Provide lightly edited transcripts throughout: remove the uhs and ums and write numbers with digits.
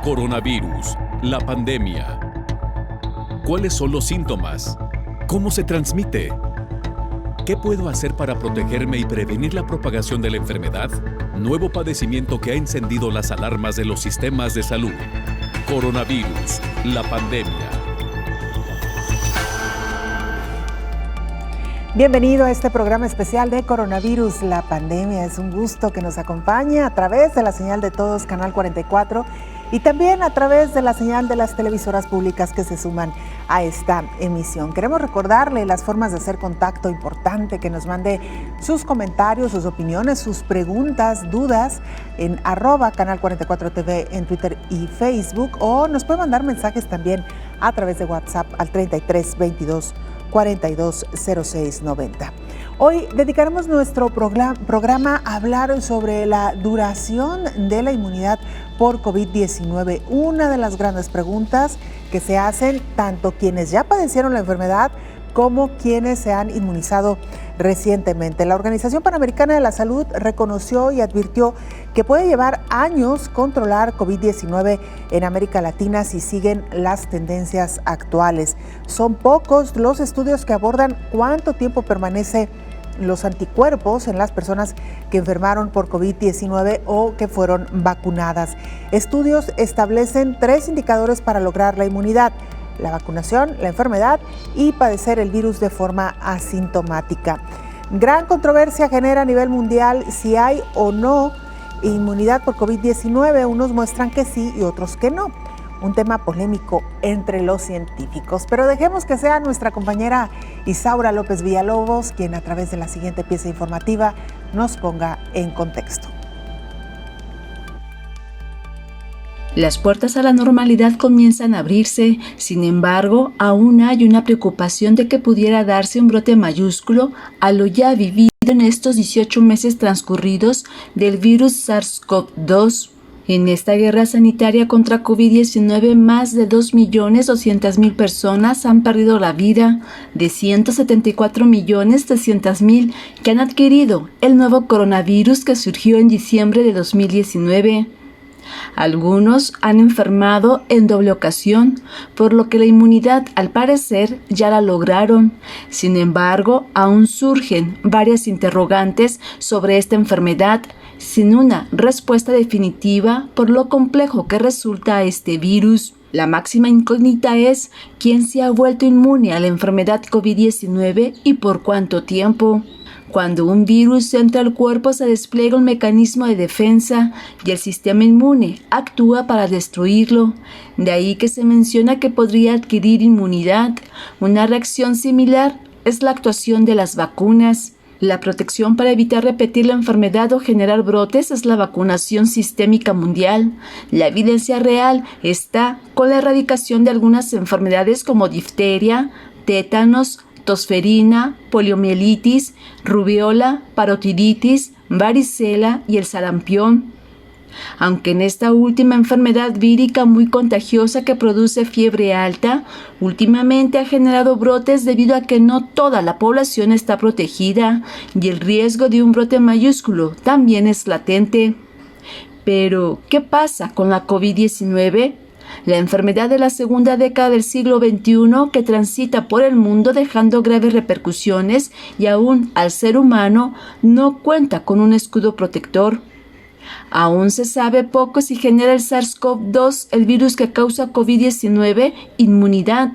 Coronavirus, la pandemia. ¿Cuáles son los síntomas? ¿Cómo se transmite? ¿Qué puedo hacer para protegerme y prevenir la propagación de la enfermedad? Nuevo padecimiento que ha encendido las alarmas de los sistemas de salud. Coronavirus, la pandemia. Bienvenido a este programa especial de Coronavirus, la pandemia. Es un gusto que nos acompañe a través de la señal de Todos, Canal 44, y también a través de la señal de las televisoras públicas que se suman a esta emisión. Queremos recordarle las formas de hacer contacto. Importante que nos mande sus comentarios, sus opiniones, sus preguntas, dudas en @Canal 44 TV en Twitter y Facebook, o nos puede mandar mensajes también a través de WhatsApp al 33 22 42 06 90. Hoy dedicaremos nuestro programa a hablar sobre la duración de la inmunidad por COVID-19. Una de las grandes preguntas que se hacen tanto quienes ya padecieron la enfermedad como quienes se han inmunizado recientemente. La Organización Panamericana de la Salud reconoció y advirtió que puede llevar años controlar COVID-19 en América Latina si siguen las tendencias actuales. Son pocos los estudios que abordan cuánto tiempo permanece los anticuerpos en las personas que enfermaron por COVID-19 o que fueron vacunadas. Estudios establecen 3 indicadores para lograr la inmunidad: la vacunación, la enfermedad y padecer el virus de forma asintomática. Gran controversia genera a nivel mundial si hay o no inmunidad por COVID-19. Unos muestran que sí y otros que no. Un tema polémico entre los científicos. Pero dejemos que sea nuestra compañera Isaura López Villalobos quien a través de la siguiente pieza informativa nos ponga en contexto. Las puertas a la normalidad comienzan a abrirse, sin embargo, aún hay una preocupación de que pudiera darse un brote mayúsculo a lo ya vivido en estos 18 meses transcurridos del virus SARS-CoV-2. En esta guerra sanitaria contra COVID-19, más de 2.200.000 personas han perdido la vida, de 174.300.000 que han adquirido el nuevo coronavirus que surgió en diciembre de 2019. Algunos han enfermado en doble ocasión, por lo que la inmunidad al parecer ya la lograron. Sin embargo, aún surgen varias interrogantes sobre esta enfermedad, sin una respuesta definitiva por lo complejo que resulta este virus. La máxima incógnita es quién se ha vuelto inmune a la enfermedad COVID-19 y por cuánto tiempo. Cuando un virus entra al cuerpo se despliega un mecanismo de defensa y el sistema inmune actúa para destruirlo. De ahí que se menciona que podría adquirir inmunidad. Una reacción similar es la actuación de las vacunas. La protección para evitar repetir la enfermedad o generar brotes es la vacunación sistémica mundial. La evidencia real está con la erradicación de algunas enfermedades como difteria, tétanos, tosferina, poliomielitis, rubiola, parotiditis, varicela y el sarampión. Aunque en esta última enfermedad vírica muy contagiosa que produce fiebre alta, últimamente ha generado brotes debido a que no toda la población está protegida y el riesgo de un brote mayúsculo también es latente. Pero, ¿qué pasa con la COVID-19? La enfermedad de la segunda década del siglo XXI que transita por el mundo dejando graves repercusiones y aún al ser humano no cuenta con un escudo protector. Aún se sabe poco si genera el SARS-CoV-2, el virus que causa COVID-19, inmunidad.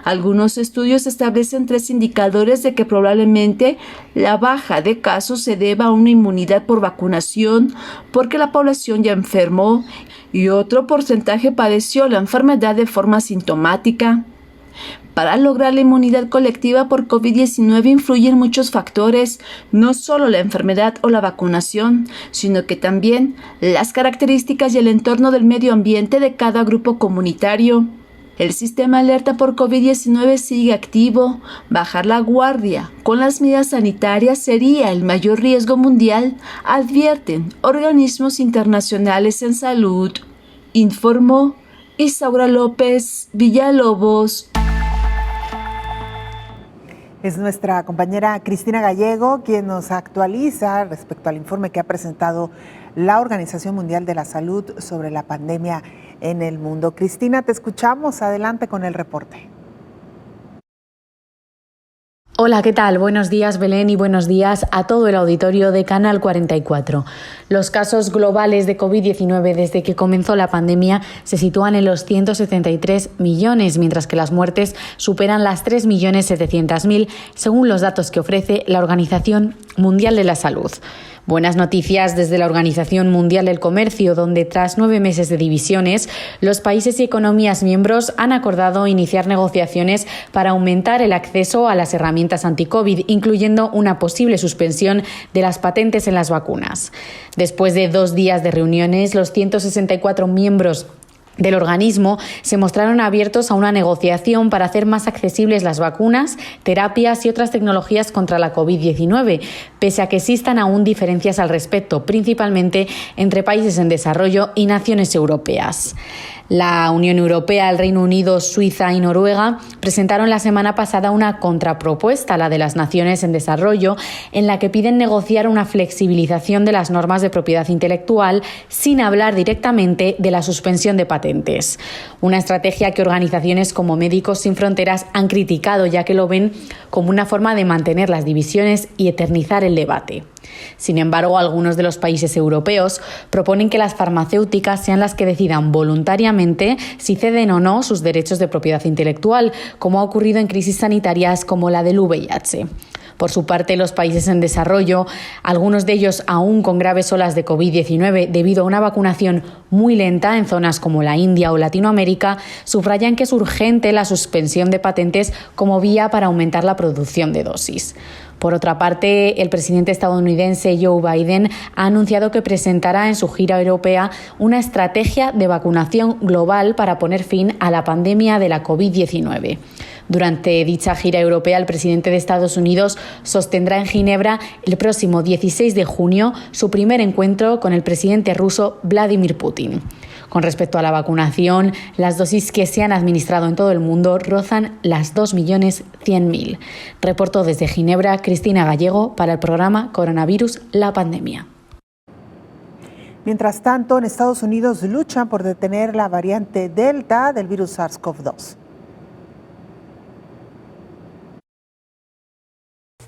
Algunos estudios establecen 3 indicadores de que probablemente la baja de casos se deba a una inmunidad por vacunación, porque la población ya enfermó, y otro porcentaje padeció la enfermedad de forma asintomática. Para lograr la inmunidad colectiva por COVID-19 influyen muchos factores, no solo la enfermedad o la vacunación, sino que también las características y el entorno del medio ambiente de cada grupo comunitario. El sistema alerta por COVID-19 sigue activo. Bajar la guardia con las medidas sanitarias sería el mayor riesgo mundial, advierten organismos internacionales en salud. Informó Isaura López Villalobos. Es nuestra compañera Cristina Gallego quien nos actualiza respecto al informe que ha presentado la Organización Mundial de la Salud sobre la pandemia en el mundo. Cristina, te escuchamos. Adelante con el reporte. Hola, ¿qué tal? Buenos días, Belén, y buenos días a todo el auditorio de Canal 44. Los casos globales de COVID-19 desde que comenzó la pandemia se sitúan en los 173 millones, mientras que las muertes superan las 3.700.000, según los datos que ofrece la Organización Mundial de la Salud. Buenas noticias desde la Organización Mundial del Comercio, donde tras 9 meses de divisiones, los países y economías miembros han acordado iniciar negociaciones para aumentar el acceso a las herramientas anti-COVID, incluyendo una posible suspensión de las patentes en las vacunas. Después de 2 días de reuniones, los 164 miembros del organismo se mostraron abiertos a una negociación para hacer más accesibles las vacunas, terapias y otras tecnologías contra la COVID-19, pese a que existan aún diferencias al respecto, principalmente entre países en desarrollo y naciones europeas. La Unión Europea, el Reino Unido, Suiza y Noruega presentaron la semana pasada una contrapropuesta a la de las naciones en desarrollo, en la que piden negociar una flexibilización de las normas de propiedad intelectual sin hablar directamente de la suspensión de patentes. Una estrategia que organizaciones como Médicos Sin Fronteras han criticado, ya que lo ven como una forma de mantener las divisiones y eternizar el debate. Sin embargo, algunos de los países europeos proponen que las farmacéuticas sean las que decidan voluntariamente si ceden o no sus derechos de propiedad intelectual, como ha ocurrido en crisis sanitarias como la del VIH. Por su parte, los países en desarrollo, algunos de ellos aún con graves olas de COVID-19 debido a una vacunación muy lenta en zonas como la India o Latinoamérica, subrayan que es urgente la suspensión de patentes como vía para aumentar la producción de dosis. Por otra parte, el presidente estadounidense Joe Biden ha anunciado que presentará en su gira europea una estrategia de vacunación global para poner fin a la pandemia de la COVID-19. Durante dicha gira europea, el presidente de Estados Unidos sostendrá en Ginebra el próximo 16 de junio su primer encuentro con el presidente ruso Vladimir Putin. Con respecto a la vacunación, las dosis que se han administrado en todo el mundo rozan las 2.100.000. Reportó desde Ginebra Cristina Gallego para el programa Coronavirus, la pandemia. Mientras tanto, en Estados Unidos luchan por detener la variante Delta del virus SARS-CoV-2.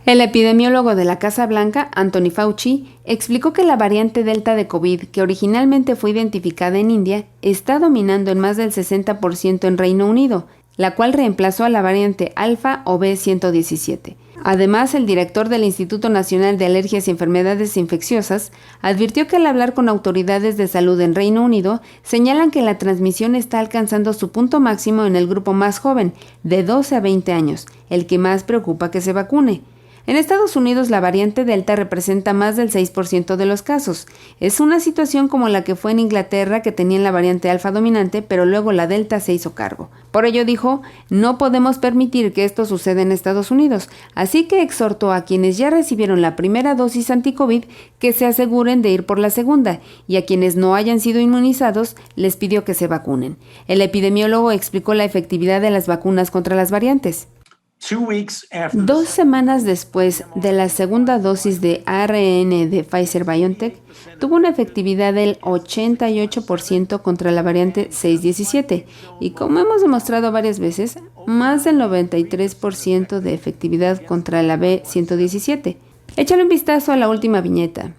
El epidemiólogo de la Casa Blanca, Anthony Fauci, explicó que la variante Delta de COVID, que originalmente fue identificada en India, está dominando en más del 60% en Reino Unido, la cual reemplazó a la variante Alfa o B117. Además, el director del Instituto Nacional de Alergias y Enfermedades Infecciosas advirtió que al hablar con autoridades de salud en Reino Unido, señalan que la transmisión está alcanzando su punto máximo en el grupo más joven, de 12 a 20 años, el que más preocupa que se vacune. En Estados Unidos, la variante Delta representa más del 6% de los casos. Es una situación como la que fue en Inglaterra, que tenían la variante Alfa dominante, pero luego la Delta se hizo cargo. Por ello dijo, no podemos permitir que esto suceda en Estados Unidos, así que exhortó a quienes ya recibieron la primera dosis anti-COVID que se aseguren de ir por la segunda, y a quienes no hayan sido inmunizados les pidió que se vacunen. El epidemiólogo explicó la efectividad de las vacunas contra las variantes. 2 semanas después de la segunda dosis de ARN de Pfizer-BioNTech, tuvo una efectividad del 88% contra la variante 617 y, como hemos demostrado varias veces, más del 93% de efectividad contra la B117. Échale un vistazo a la última viñeta.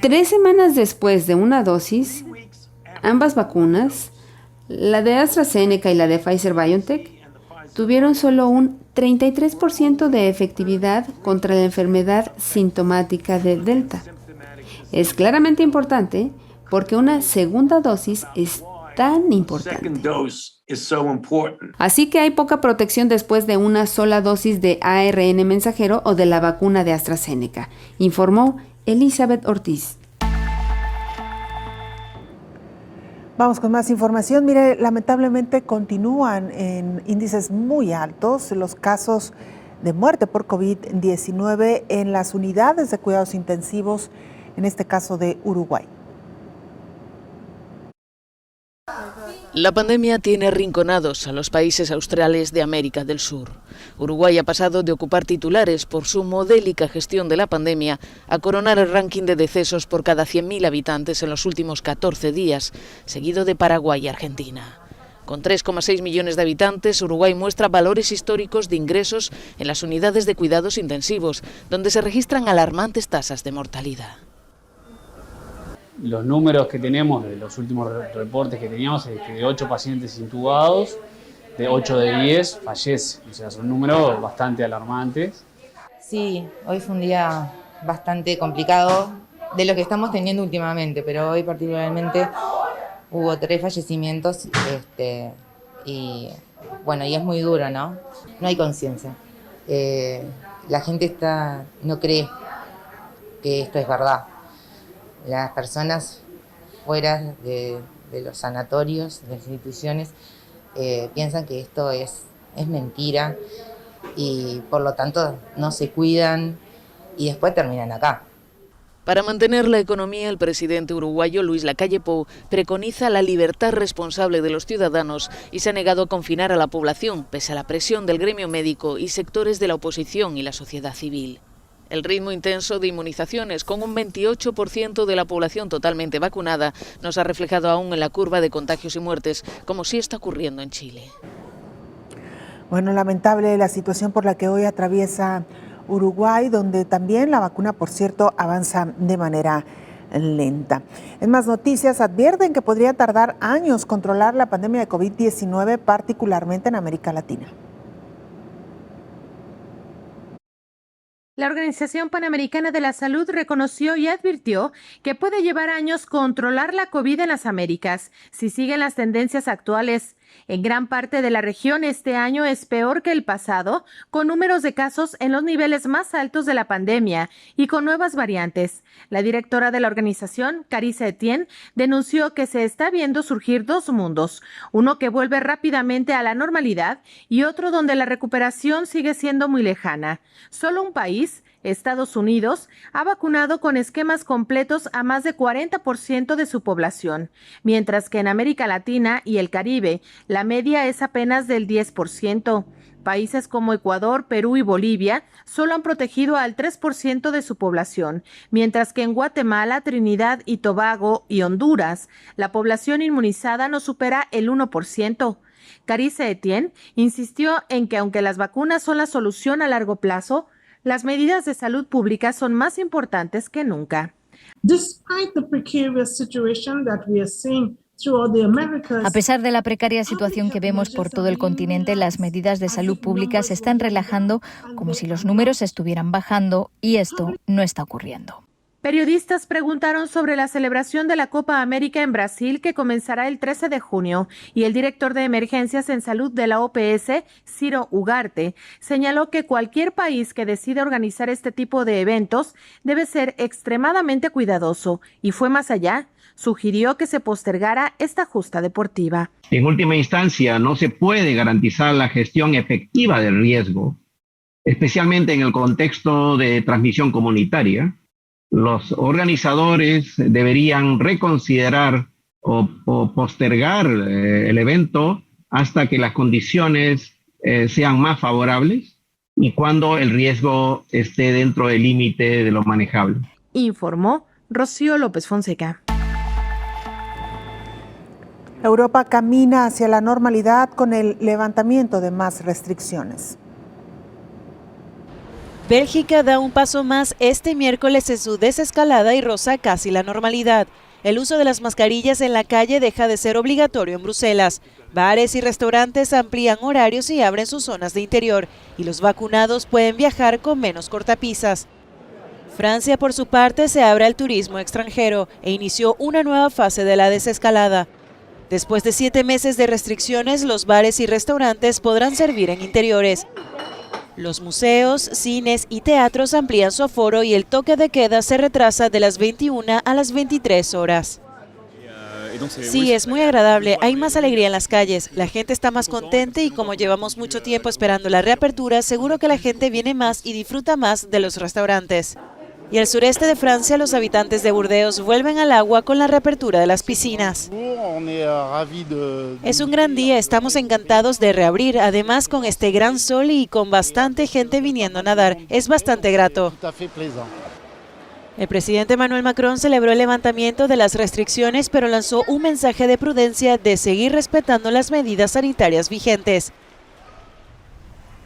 3 semanas después de una dosis, ambas vacunas, la de AstraZeneca y la de Pfizer-BioNTech, tuvieron solo un 33% de efectividad contra la enfermedad sintomática de Delta. Es claramente importante porque una segunda dosis es tan importante. Así que hay poca protección después de una sola dosis de ARN mensajero o de la vacuna de AstraZeneca, informó Elizabeth Ortiz. Vamos con más información. Mire, lamentablemente continúan en índices muy altos los casos de muerte por COVID-19 en las unidades de cuidados intensivos, en este caso de Uruguay. La pandemia tiene arrinconados a los países australes de América del Sur. Uruguay ha pasado de ocupar titulares por su modélica gestión de la pandemia a coronar el ranking de decesos por cada 100.000 habitantes en los últimos 14 días, seguido de Paraguay y Argentina. Con 3,6 millones de habitantes, Uruguay muestra valores históricos de ingresos en las unidades de cuidados intensivos, donde se registran alarmantes tasas de mortalidad. Los números que tenemos de los últimos reportes que teníamos es que de 8 pacientes intubados, de 8 de 10 fallecen. O sea, son números bastante alarmantes. Sí, hoy fue un día bastante complicado de lo que estamos teniendo últimamente, pero hoy particularmente hubo 3 fallecimientos y bueno, y es muy duro, ¿no? No hay conciencia. La gente no cree que esto es verdad. Las personas fuera de los sanatorios, de las instituciones, piensan que esto es mentira y por lo tanto no se cuidan y después terminan acá. Para mantener la economía, el presidente uruguayo Luis Lacalle Pou preconiza la libertad responsable de los ciudadanos y se ha negado a confinar a la población, pese a la presión del gremio médico y sectores de la oposición y la sociedad civil. El ritmo intenso de inmunizaciones, con un 28% de la población totalmente vacunada, no se ha reflejado aún en la curva de contagios y muertes, como sí está ocurriendo en Chile. Bueno, lamentable la situación por la que hoy atraviesa Uruguay, donde también la vacuna, por cierto, avanza de manera lenta. En más noticias, advierten que podría tardar años controlar la pandemia de COVID-19, particularmente en América Latina. La Organización Panamericana de la Salud reconoció y advirtió que puede llevar años controlar la COVID en las Américas si siguen las tendencias actuales. En gran parte de la región este año es peor que el pasado, con números de casos en los niveles más altos de la pandemia y con nuevas variantes. La directora de la organización, Carissa Etienne, denunció que se está viendo surgir 2 mundos, uno que vuelve rápidamente a la normalidad y otro donde la recuperación sigue siendo muy lejana. Solo un país, Estados Unidos, ha vacunado con esquemas completos a más de 40% de su población, mientras que en América Latina y el Caribe la media es apenas del 10%. Países como Ecuador, Perú y Bolivia solo han protegido al 3% de su población, mientras que en Guatemala, Trinidad y Tobago y Honduras, la población inmunizada no supera el 1%. Carissa Etienne insistió en que aunque las vacunas son la solución a largo plazo, las medidas de salud pública son más importantes que nunca. A pesar de la precaria situación que vemos por todo el continente, las medidas de salud pública se están relajando como si los números estuvieran bajando y esto no está ocurriendo. Periodistas preguntaron sobre la celebración de la Copa América en Brasil, que comenzará el 13 de junio, y el director de emergencias en salud de la OPS, Ciro Ugarte, señaló que cualquier país que decida organizar este tipo de eventos debe ser extremadamente cuidadoso, y fue más allá. Sugirió que se postergara esta justa deportiva. En última instancia, no se puede garantizar la gestión efectiva del riesgo, especialmente en el contexto de transmisión comunitaria. Los organizadores deberían reconsiderar o postergar el evento hasta que las condiciones sean más favorables y cuando el riesgo esté dentro del límite de lo manejable. Informó Rocío López Fonseca. Europa camina hacia la normalidad con el levantamiento de más restricciones. Bélgica da un paso más este miércoles en su desescalada y roza casi la normalidad. El uso de las mascarillas en la calle deja de ser obligatorio en Bruselas. Bares y restaurantes amplían horarios y abren sus zonas de interior, y los vacunados pueden viajar con menos cortapisas. Francia, por su parte, se abre al turismo extranjero e inició una nueva fase de la desescalada. Después de 7 meses de restricciones, los bares y restaurantes podrán servir en interiores. Los museos, cines y teatros amplían su aforo y el toque de queda se retrasa de las 21 a las 23 horas. Sí, es muy agradable, hay más alegría en las calles, la gente está más contenta y como llevamos mucho tiempo esperando la reapertura, seguro que la gente viene más y disfruta más de los restaurantes. Y el sureste de Francia, los habitantes de Burdeos vuelven al agua con la reapertura de las piscinas. Es un gran día, estamos encantados de reabrir, además con este gran sol y con bastante gente viniendo a nadar. Es bastante grato. El presidente Emmanuel Macron celebró el levantamiento de las restricciones, pero lanzó un mensaje de prudencia de seguir respetando las medidas sanitarias vigentes.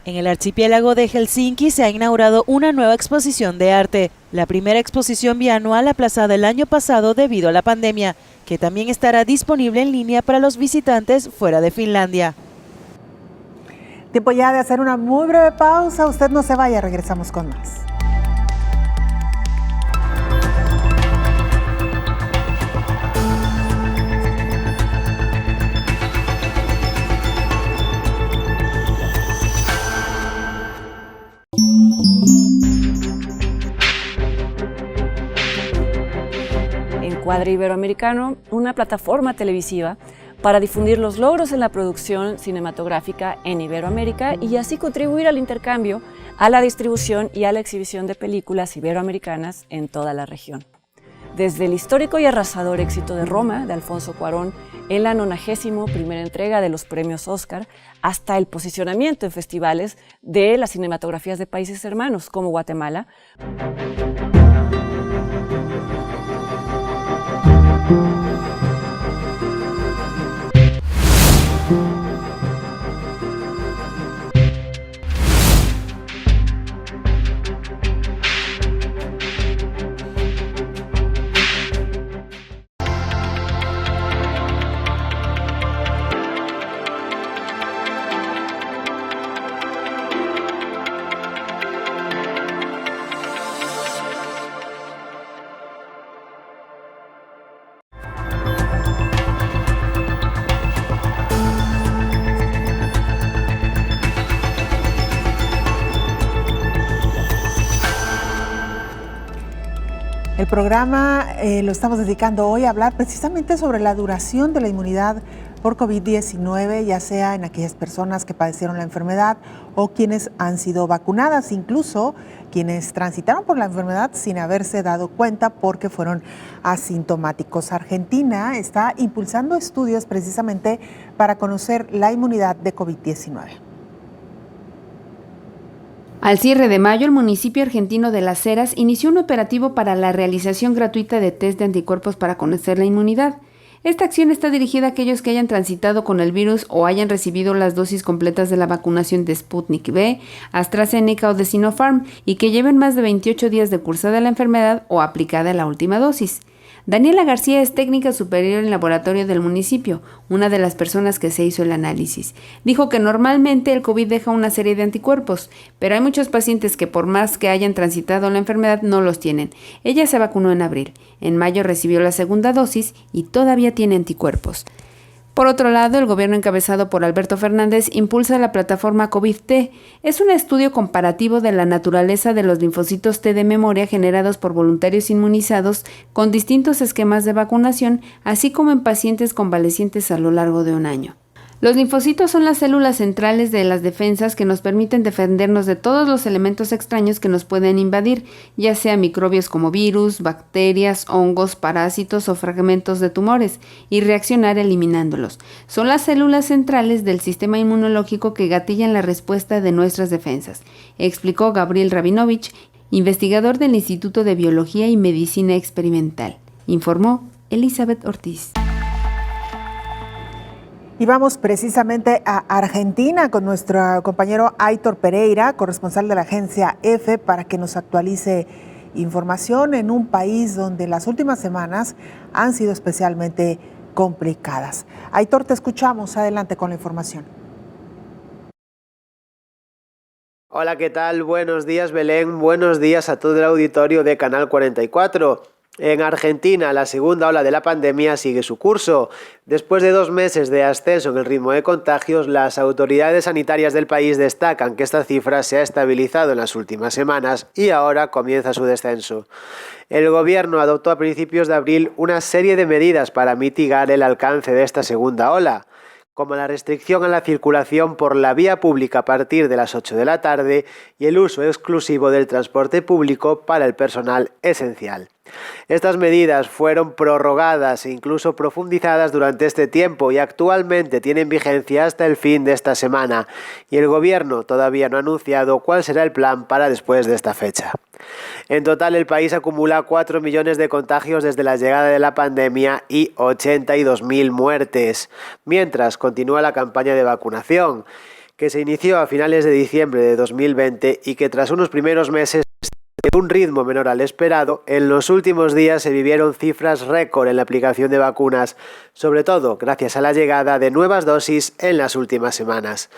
En el archipiélago de Helsinki se ha inaugurado una nueva exposición de arte, la primera exposición bianual aplazada el año pasado debido a la pandemia, que también estará disponible en línea para los visitantes fuera de Finlandia. Tiempo ya de hacer una muy breve pausa. Usted no se vaya, regresamos con más. Encuadre Iberoamericano, una plataforma televisiva para difundir los logros en la producción cinematográfica en Iberoamérica y así contribuir al intercambio, a la distribución y a la exhibición de películas iberoamericanas en toda la región. Desde el histórico y arrasador éxito de Roma, de Alfonso Cuarón, en la 91ª entrega de los premios Oscar, hasta el posicionamiento en festivales de las cinematografías de países hermanos como Guatemala. El programa lo estamos dedicando hoy a hablar precisamente sobre la duración de la inmunidad por COVID-19, ya sea en aquellas personas que padecieron la enfermedad o quienes han sido vacunadas, incluso quienes transitaron por la enfermedad sin haberse dado cuenta porque fueron asintomáticos. Argentina está impulsando estudios precisamente para conocer la inmunidad de COVID-19. Al cierre de mayo, el municipio argentino de Las Heras inició un operativo para la realización gratuita de test de anticuerpos para conocer la inmunidad. Esta acción está dirigida a aquellos que hayan transitado con el virus o hayan recibido las dosis completas de la vacunación de Sputnik V, AstraZeneca o de Sinopharm y que lleven más de 28 días de cursada la enfermedad o aplicada la última dosis. Daniela García es técnica superior en laboratorio del municipio, una de las personas que se hizo el análisis. Dijo que normalmente el COVID deja una serie de anticuerpos, pero hay muchos pacientes que por más que hayan transitado la enfermedad no los tienen. Ella se vacunó en abril. En mayo recibió la segunda dosis y todavía tiene anticuerpos. Por otro lado, el gobierno encabezado por Alberto Fernández impulsa la plataforma COVID-T. Es un estudio comparativo de la naturaleza de los linfocitos T de memoria generados por voluntarios inmunizados con distintos esquemas de vacunación, así como en pacientes convalecientes a lo largo de un año. Los linfocitos son las células centrales de las defensas que nos permiten defendernos de todos los elementos extraños que nos pueden invadir, ya sea microbios como virus, bacterias, hongos, parásitos o fragmentos de tumores, y reaccionar eliminándolos. Son las células centrales del sistema inmunológico que gatillan la respuesta de nuestras defensas, explicó Gabriel Rabinovich, investigador del Instituto de Biología y Medicina Experimental. Informó Elizabeth Ortiz. Y vamos precisamente a Argentina con nuestro compañero Aitor Pereira, corresponsal de la agencia EFE, para que nos actualice información en un país donde las últimas semanas han sido especialmente complicadas. Aitor, te escuchamos. Adelante con la información. Hola, ¿qué tal? Buenos días, Belén. Buenos días a todo el auditorio de Canal 44. En Argentina, la segunda ola de la pandemia sigue su curso. Después de 2 meses de ascenso en el ritmo de contagios, las autoridades sanitarias del país destacan que esta cifra se ha estabilizado en las últimas semanas y ahora comienza su descenso. El gobierno adoptó a principios de abril una serie de medidas para mitigar el alcance de esta segunda ola. como la restricción a la circulación por la vía pública a partir de las 8 de la tarde y el uso exclusivo del transporte público para el personal esencial. Estas medidas fueron prorrogadas e incluso profundizadas durante este tiempo y actualmente tienen vigencia hasta el fin de esta semana, y el gobierno todavía no ha anunciado cuál será el plan para después de esta fecha. En total, el país acumula 4 millones de contagios desde la llegada de la pandemia y 82.000 muertes, mientras continúa la campaña de vacunación, que se inició a finales de diciembre de 2020 y que tras unos primeros meses de un ritmo menor al esperado, en los últimos días se vivieron cifras récord en la aplicación de vacunas, sobre todo gracias a la llegada de nuevas dosis en las últimas semanas.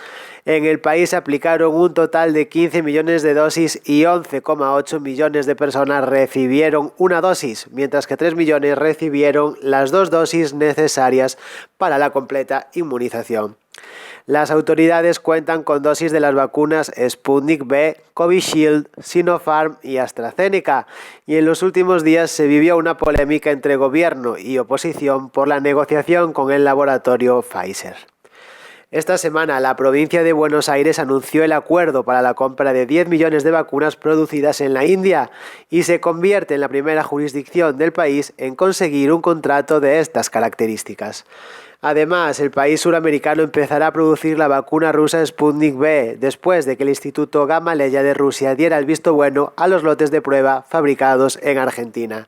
En el país se aplicaron un total de 15 millones de dosis y 11,8 millones de personas recibieron una dosis, mientras que 3 millones recibieron las 2 dosis necesarias para la completa inmunización. Las autoridades cuentan con dosis de las vacunas Sputnik V, Covishield, Sinopharm y AstraZeneca, y en los últimos días se vivió una polémica entre gobierno y oposición por la negociación con el laboratorio Pfizer. Esta semana, la provincia de Buenos Aires anunció el acuerdo para la compra de 10 millones de vacunas producidas en la India y se convierte en la primera jurisdicción del país en conseguir un contrato de estas características. Además, el país suramericano empezará a producir la vacuna rusa Sputnik V después de que el Instituto Gamaleya de Rusia diera el visto bueno a los lotes de prueba fabricados en Argentina.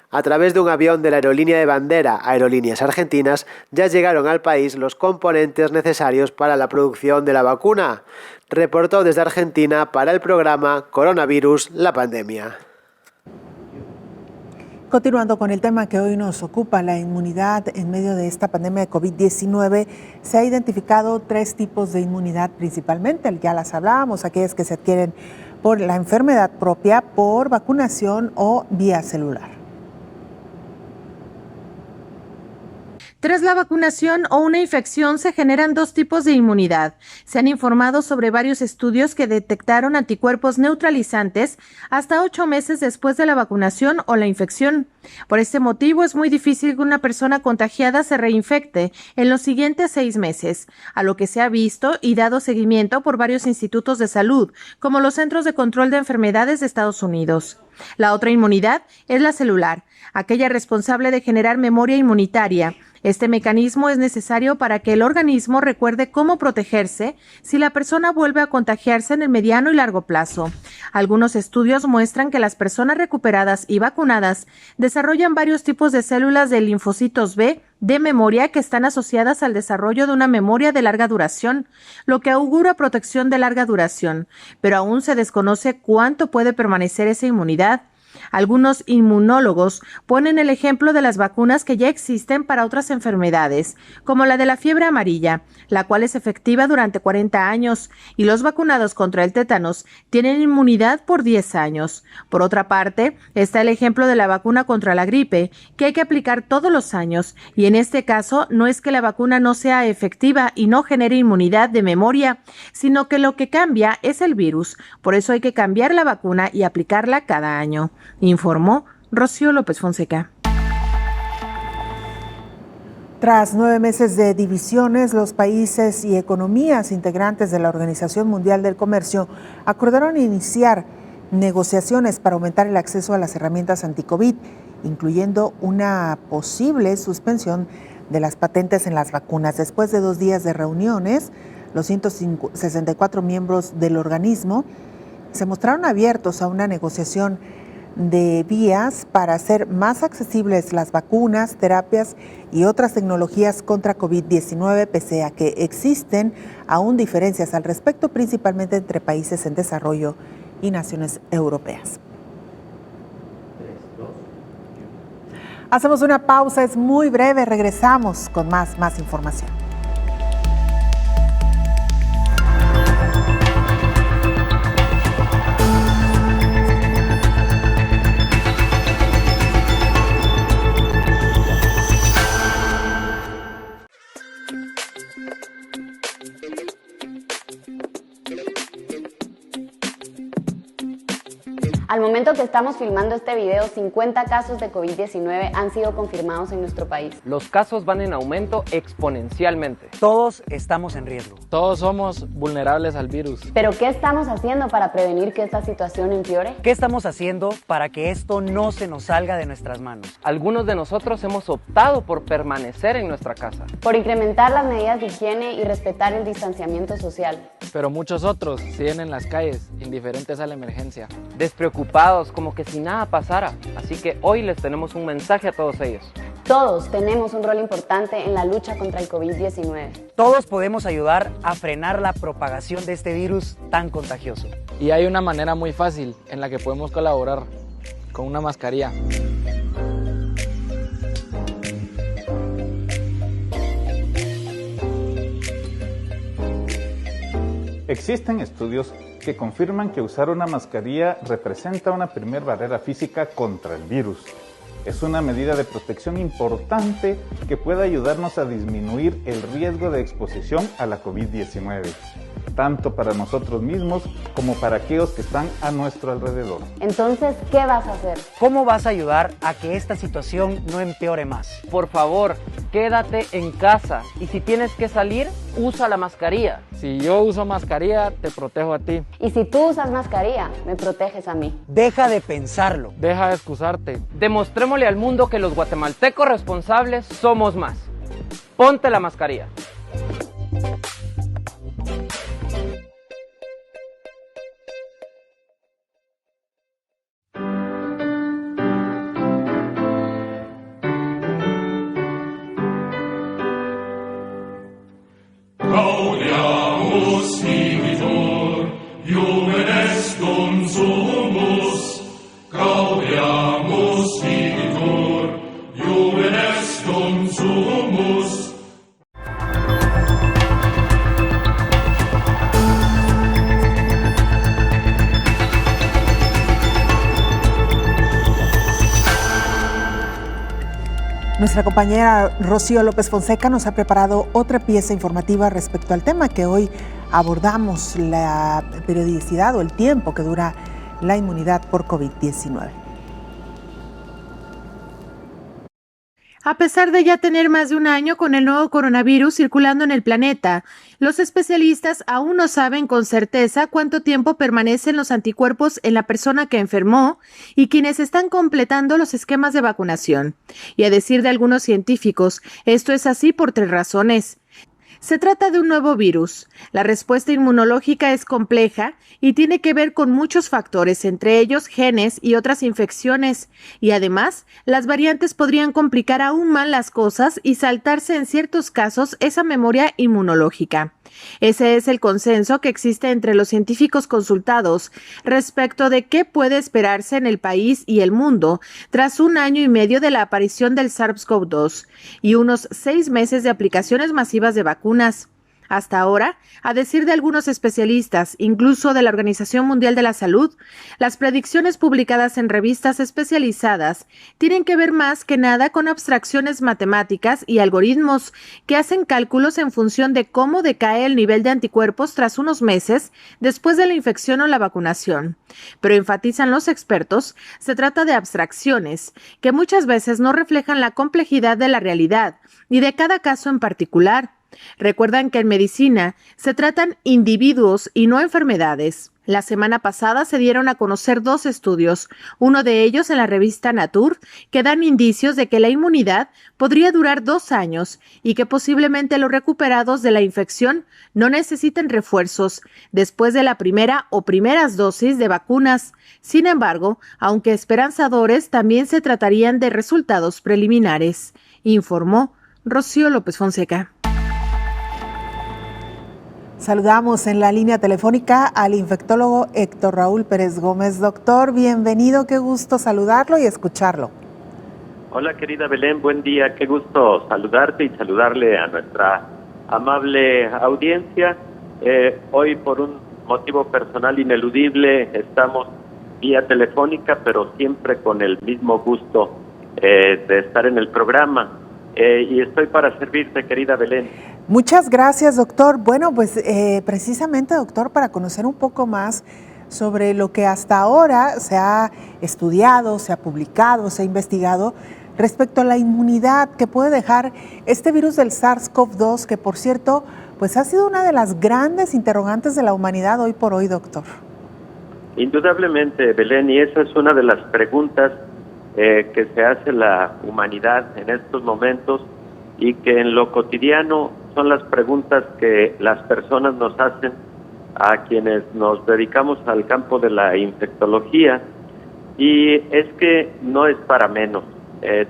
A través de un avión de la aerolínea de bandera Aerolíneas Argentinas ya llegaron al país los componentes necesarios para la producción de la vacuna, reportó desde Argentina para el programa Coronavirus, la pandemia. Continuando con el tema que hoy nos ocupa, la inmunidad en medio de esta pandemia de COVID-19, se ha identificado 3 tipos de inmunidad principalmente, ya las hablábamos, aquellas que se adquieren por la enfermedad propia, por vacunación o vía celular. Tras la vacunación o una infección se generan 2 tipos de inmunidad. Se han informado sobre varios estudios que detectaron anticuerpos neutralizantes hasta 8 meses después de la vacunación o la infección. Por este motivo es muy difícil que una persona contagiada se reinfecte en los siguientes 6 meses, a lo que se ha visto y dado seguimiento por varios institutos de salud, como los Centros de Control de Enfermedades de Estados Unidos. La otra inmunidad es la celular, aquella responsable de generar memoria inmunitaria. Este mecanismo es necesario para que el organismo recuerde cómo protegerse si la persona vuelve a contagiarse en el mediano y largo plazo. Algunos estudios muestran que las personas recuperadas y vacunadas desarrollan varios tipos de células de linfocitos B de memoria que están asociadas al desarrollo de una memoria de larga duración, lo que augura protección de larga duración, pero aún se desconoce cuánto puede permanecer esa inmunidad. Algunos inmunólogos ponen el ejemplo de las vacunas que ya existen para otras enfermedades, como la de la fiebre amarilla, la cual es efectiva durante 40 años, y los vacunados contra el tétanos tienen inmunidad por 10 años. Por otra parte, está el ejemplo de la vacuna contra la gripe, que hay que aplicar todos los años, y en este caso no es que la vacuna no sea efectiva y no genere inmunidad de memoria, sino que lo que cambia es el virus. Por eso hay que cambiar la vacuna y aplicarla cada año, informó Rocío López Fonseca. Tras 9 meses de divisiones, los países y economías integrantes de la Organización Mundial del Comercio acordaron iniciar negociaciones para aumentar el acceso a las herramientas anti-COVID, incluyendo una posible suspensión de las patentes en las vacunas. Después de 2 días de reuniones, los 164 miembros del organismo se mostraron abiertos a una negociación de vías para hacer más accesibles las vacunas, terapias y otras tecnologías contra COVID-19, pese a que existen aún diferencias al respecto, principalmente entre países en desarrollo y naciones europeas. Hacemos una pausa, es muy breve, regresamos con más información. Al momento que estamos filmando este video, 50 casos de COVID-19 han sido confirmados en nuestro país. Los casos van en aumento exponencialmente. Todos estamos en riesgo. Todos somos vulnerables al virus. ¿Pero qué estamos haciendo para prevenir que esta situación empeore? ¿Qué estamos haciendo para que esto no se nos salga de nuestras manos? Algunos de nosotros hemos optado por permanecer en nuestra casa. Por incrementar las medidas de higiene y respetar el distanciamiento social. Pero muchos otros siguen en las calles, indiferentes a la emergencia. Despreocupados, como que si nada pasara. Así que hoy les tenemos un mensaje a todos ellos. Todos tenemos un rol importante en la lucha contra el COVID-19. Todos podemos ayudar a frenar la propagación de este virus tan contagioso. Y hay una manera muy fácil en la que podemos colaborar, con una mascarilla. Existen estudios que confirman que usar una mascarilla representa una primera barrera física contra el virus. Es una medida de protección importante que puede ayudarnos a disminuir el riesgo de exposición a la COVID-19, tanto para nosotros mismos como para aquellos que están a nuestro alrededor. Entonces, ¿qué vas a hacer? ¿Cómo vas a ayudar a que esta situación no empeore más? Por favor, quédate en casa y si tienes que salir, usa la mascarilla. Si yo uso mascarilla, te protejo a ti. Y si tú usas mascarilla, me proteges a mí. Deja de pensarlo. Deja de excusarte. Demostrémosle al mundo que los guatemaltecos responsables somos más. Ponte la mascarilla. Gaudiamus vigitur, Iumen est sumus. Gaudiamus vigitur, Iumen est sumus. Nuestra compañera Rocío López Fonseca nos ha preparado otra pieza informativa respecto al tema que hoy abordamos, la periodicidad o el tiempo que dura la inmunidad por COVID-19. A pesar de ya tener más de un año con el nuevo coronavirus circulando en el planeta, los especialistas aún no saben con certeza cuánto tiempo permanecen los anticuerpos en la persona que enfermó y quienes están completando los esquemas de vacunación. Y a decir de algunos científicos, esto es así por 3 razones. Se trata de un nuevo virus. La respuesta inmunológica es compleja y tiene que ver con muchos factores, entre ellos genes y otras infecciones. Y además, las variantes podrían complicar aún más las cosas y saltarse en ciertos casos esa memoria inmunológica. Ese es el consenso que existe entre los científicos consultados respecto de qué puede esperarse en el país y el mundo tras 1 año y medio de la aparición del SARS-CoV-2 y unos 6 meses de aplicaciones masivas de vacunas. Hasta ahora, a decir de algunos especialistas, incluso de la Organización Mundial de la Salud, las predicciones publicadas en revistas especializadas tienen que ver más que nada con abstracciones matemáticas y algoritmos que hacen cálculos en función de cómo decae el nivel de anticuerpos tras unos meses después de la infección o la vacunación. Pero enfatizan los expertos, se trata de abstracciones que muchas veces no reflejan la complejidad de la realidad y de cada caso en particular. Recuerdan que en medicina se tratan individuos y no enfermedades. La semana pasada se dieron a conocer 2 estudios, uno de ellos en la revista Nature, que dan indicios de que la inmunidad podría durar 2 años y que posiblemente los recuperados de la infección no necesiten refuerzos después de la primera o primeras dosis de vacunas. Sin embargo, aunque esperanzadores, también se tratarían de resultados preliminares, informó Rocío López Fonseca. Saludamos en la línea telefónica al infectólogo Héctor Raúl Pérez Gómez. Doctor, bienvenido, qué gusto saludarlo y escucharlo. Hola querida Belén, buen día, qué gusto saludarte y saludarle a nuestra amable audiencia. Hoy por un motivo personal ineludible estamos vía telefónica, pero siempre con el mismo gusto de estar en el programa. Y estoy para servirte, querida Belén. Muchas gracias, doctor. Bueno, pues precisamente, doctor, para conocer un poco más sobre lo que hasta ahora se ha estudiado, se ha publicado, se ha investigado respecto a la inmunidad que puede dejar este virus del SARS-CoV-2, que por cierto, pues ha sido una de las grandes interrogantes de la humanidad hoy por hoy, doctor. Indudablemente, Belén, y esa es una de las preguntas que se hace la humanidad en estos momentos y que en lo cotidiano son las preguntas que las personas nos hacen a quienes nos dedicamos al campo de la infectología, y es que no es para menos.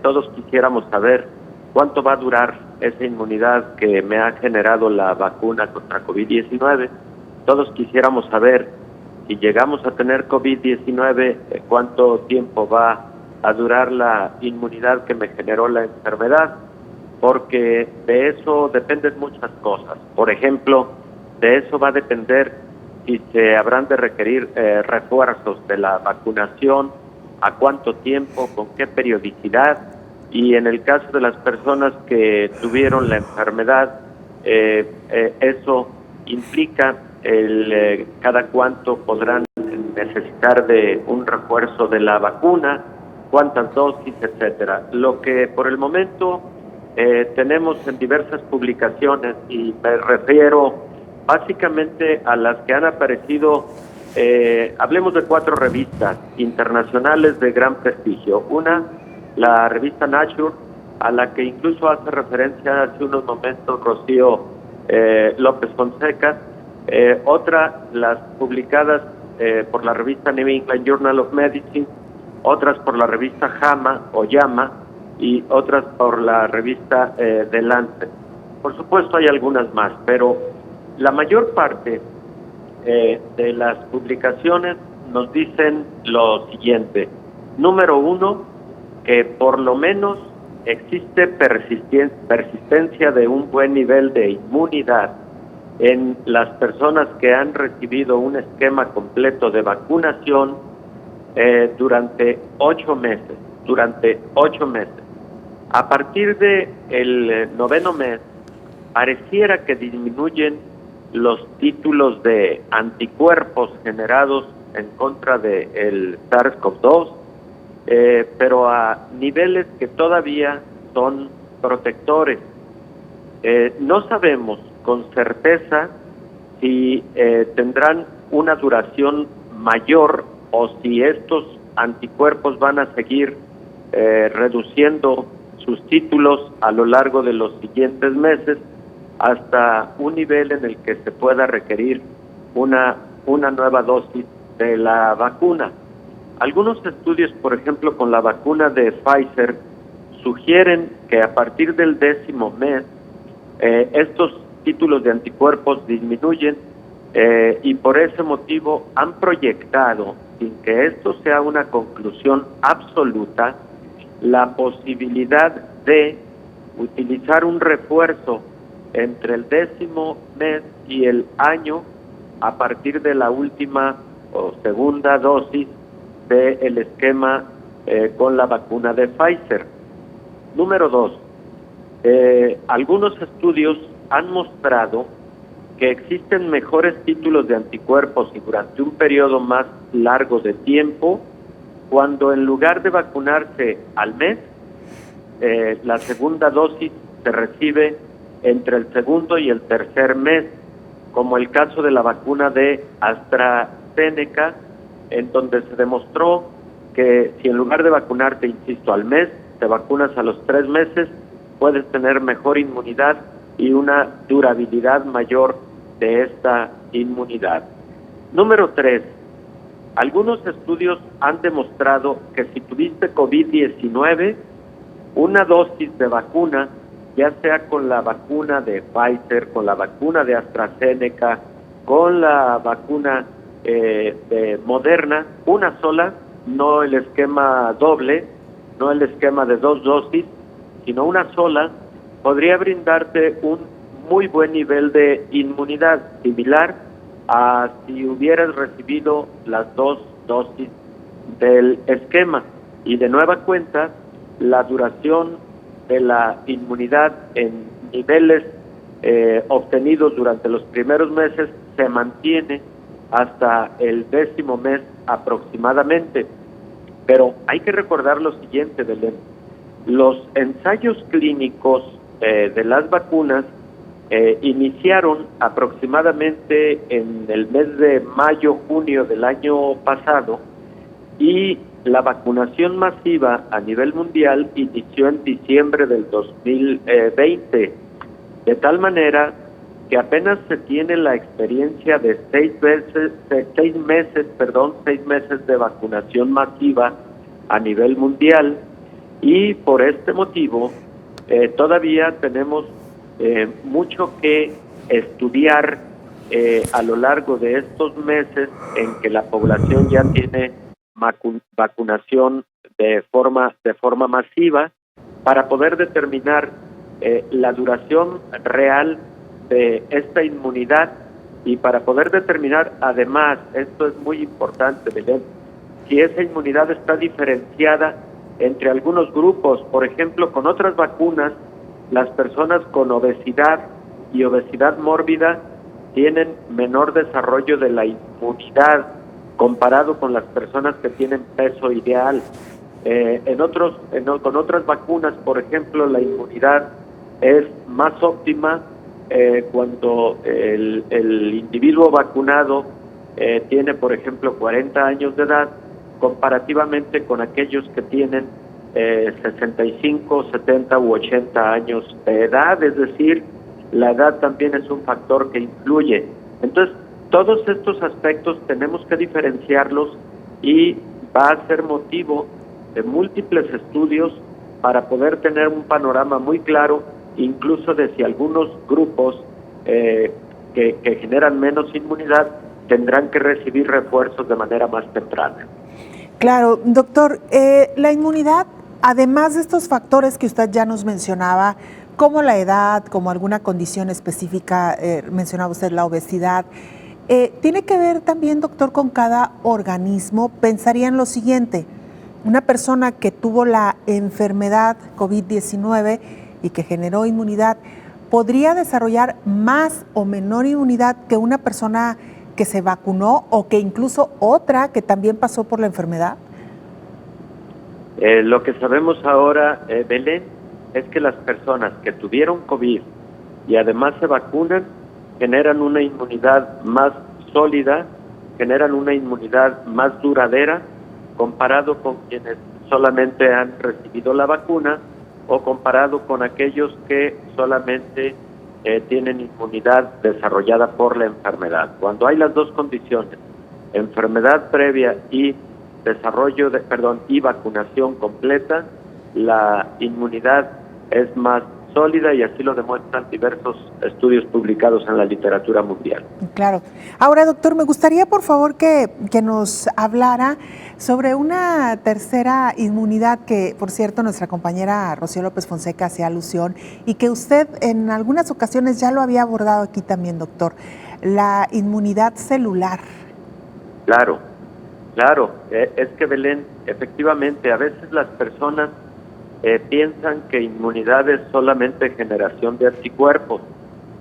Todos quisiéramos saber cuánto va a durar esa inmunidad que me ha generado la vacuna contra COVID-19. Todos quisiéramos saber, si llegamos a tener COVID-19, cuánto tiempo va a durar la inmunidad que me generó la enfermedad, porque de eso dependen muchas cosas. Por ejemplo, de eso va a depender si se habrán de requerir refuerzos de la vacunación, a cuánto tiempo, con qué periodicidad, y en el caso de las personas que tuvieron la enfermedad, eso implica cada cuánto podrán necesitar de un refuerzo de la vacuna, cuántas dosis, etcétera. Lo que por el momento tenemos en diversas publicaciones, y me refiero básicamente a las que han aparecido, hablemos de 4 revistas internacionales de gran prestigio. Una, la revista Nature, a la que incluso hace referencia hace unos momentos Rocío López Fonseca. Otra, las publicadas por la revista New England Journal of Medicine, otras por la revista JAMA, y otras por la revista The Lancet. Por supuesto hay algunas más, pero la mayor parte de las publicaciones nos dicen lo siguiente. Número 1, que por lo menos existe persistencia de un buen nivel de inmunidad en las personas que han recibido un esquema completo de vacunación durante 8 meses. A partir del 9º mes, pareciera que disminuyen los títulos de anticuerpos generados en contra del SARS-CoV-2, pero a niveles que todavía son protectores. No sabemos con certeza si tendrán una duración mayor o si estos anticuerpos van a seguir reduciendo sus títulos a lo largo de los siguientes meses hasta un nivel en el que se pueda requerir una nueva dosis de la vacuna. Algunos estudios, por ejemplo, con la vacuna de Pfizer, sugieren que a partir del 10º mes estos títulos de anticuerpos disminuyen y por ese motivo han proyectado, sin que esto sea una conclusión absoluta, la posibilidad de utilizar un refuerzo entre el 10º mes y el año a partir de la última o segunda dosis del esquema con la vacuna de Pfizer. Número 2, algunos estudios han mostrado que existen mejores títulos de anticuerpos y durante un periodo más largo de tiempo cuando en lugar de vacunarse al mes, la segunda dosis se recibe entre el segundo y el tercer mes, como el caso de la vacuna de AstraZeneca, en donde se demostró que si en lugar de vacunarte, insisto, al mes, te vacunas a los 3 meses, puedes tener mejor inmunidad y una durabilidad mayor de esta inmunidad. Número 3, algunos estudios han demostrado que si tuviste COVID-19, una dosis de vacuna, ya sea con la vacuna de Pfizer, con la vacuna de AstraZeneca, con la vacuna de Moderna, una sola, no el esquema doble, no el esquema de 2 dosis, sino una sola, podría brindarte un muy buen nivel de inmunidad, similar a si hubieras recibido las 2 dosis del esquema. Y de nueva cuenta, la duración de la inmunidad en niveles obtenidos durante los primeros meses se mantiene hasta el 10º mes aproximadamente. Pero hay que recordar lo siguiente, Belén. Los ensayos clínicos de las vacunas iniciaron aproximadamente en el mes de mayo-junio del año pasado, y la vacunación masiva a nivel mundial inició en diciembre del 2020, de tal manera que apenas se tiene la experiencia de 6 meses de vacunación masiva a nivel mundial, y por este motivo todavía tenemos mucho que estudiar a lo largo de estos meses en que la población ya tiene vacunación de forma masiva, para poder determinar la duración real de esta inmunidad, y para poder determinar además, esto es muy importante, Belén, si esa inmunidad está diferenciada entre algunos grupos. Por ejemplo, con otras vacunas, las personas con obesidad y obesidad mórbida tienen menor desarrollo de la inmunidad comparado con las personas que tienen peso ideal. Con otras vacunas, por ejemplo, la inmunidad es más óptima cuando el individuo vacunado tiene, por ejemplo, 40 años de edad, comparativamente con aquellos que tienen 65, 70 u 80 años de edad. Es decir, la edad también es un factor que influye. Entonces, todos estos aspectos tenemos que diferenciarlos, y va a ser motivo de múltiples estudios para poder tener un panorama muy claro, incluso de si algunos grupos que generan menos inmunidad tendrán que recibir refuerzos de manera más temprana. Claro, doctor, la inmunidad, además de estos factores que usted ya nos mencionaba, como la edad, como alguna condición específica, mencionaba usted la obesidad, tiene que ver también, doctor, con cada organismo. Pensaría en lo siguiente: una persona que tuvo la enfermedad COVID-19 y que generó inmunidad, ¿podría desarrollar más o menor inmunidad que una persona que se vacunó, o que incluso otra que también pasó por la enfermedad? Lo que sabemos ahora, Belén, es que las personas que tuvieron COVID y además se vacunan generan una inmunidad más sólida, generan una inmunidad más duradera, comparado con quienes solamente han recibido la vacuna, o comparado con aquellos que solamente tienen inmunidad desarrollada por la enfermedad. Cuando hay las dos condiciones, enfermedad previa y y vacunación completa, la inmunidad es más sólida, y así lo demuestran diversos estudios publicados en la literatura mundial. Claro. Ahora, doctor, me gustaría, por favor, que nos hablara sobre una tercera inmunidad que, por cierto, nuestra compañera Rocío López Fonseca hacía alusión, y que usted en algunas ocasiones ya lo había abordado aquí también, doctor: la inmunidad celular. Claro. Es que, Belén, efectivamente, a veces las personas piensan que inmunidad es solamente generación de anticuerpos,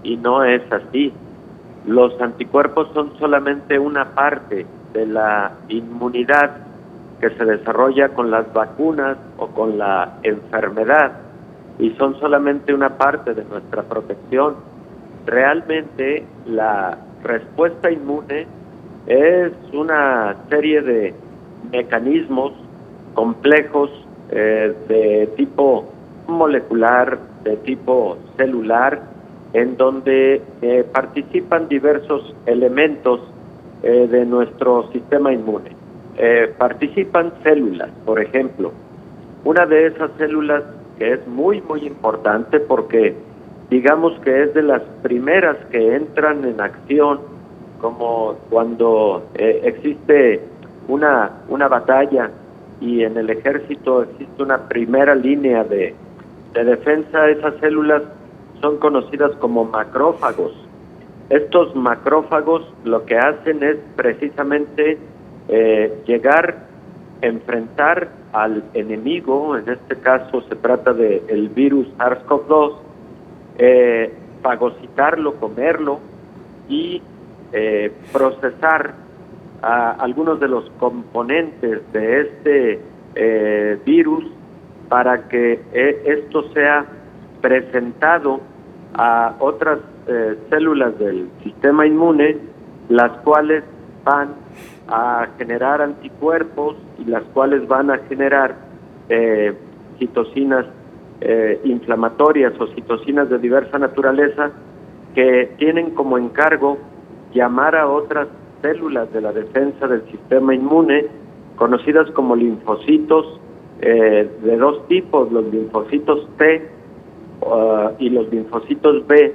y no es así. Los anticuerpos son solamente una parte de la inmunidad que se desarrolla con las vacunas o con la enfermedad, y son solamente una parte de nuestra protección. Realmente la respuesta inmune es una serie de mecanismos complejos de tipo molecular, de tipo celular, en donde participan diversos elementos de nuestro sistema inmune. Participan células, por ejemplo. Una de esas células, que es muy importante porque digamos que es de las primeras que entran en acción, como cuando existe una batalla y en el ejército existe una primera línea de defensa. Esas células son conocidas como macrófagos. Estos macrófagos lo que hacen es precisamente enfrentar al enemigo. En este caso se trata del virus SARS-CoV-2, fagocitarlo, comerlo, y procesar algunos de los componentes de este virus para que esto sea presentado a otras células del sistema inmune, las cuales van a generar anticuerpos y las cuales van a generar citocinas inflamatorias o citocinas de diversa naturaleza que tienen como encargo llamar a otras células de la defensa del sistema inmune, conocidas como linfocitos de dos tipos, los linfocitos T y los linfocitos B,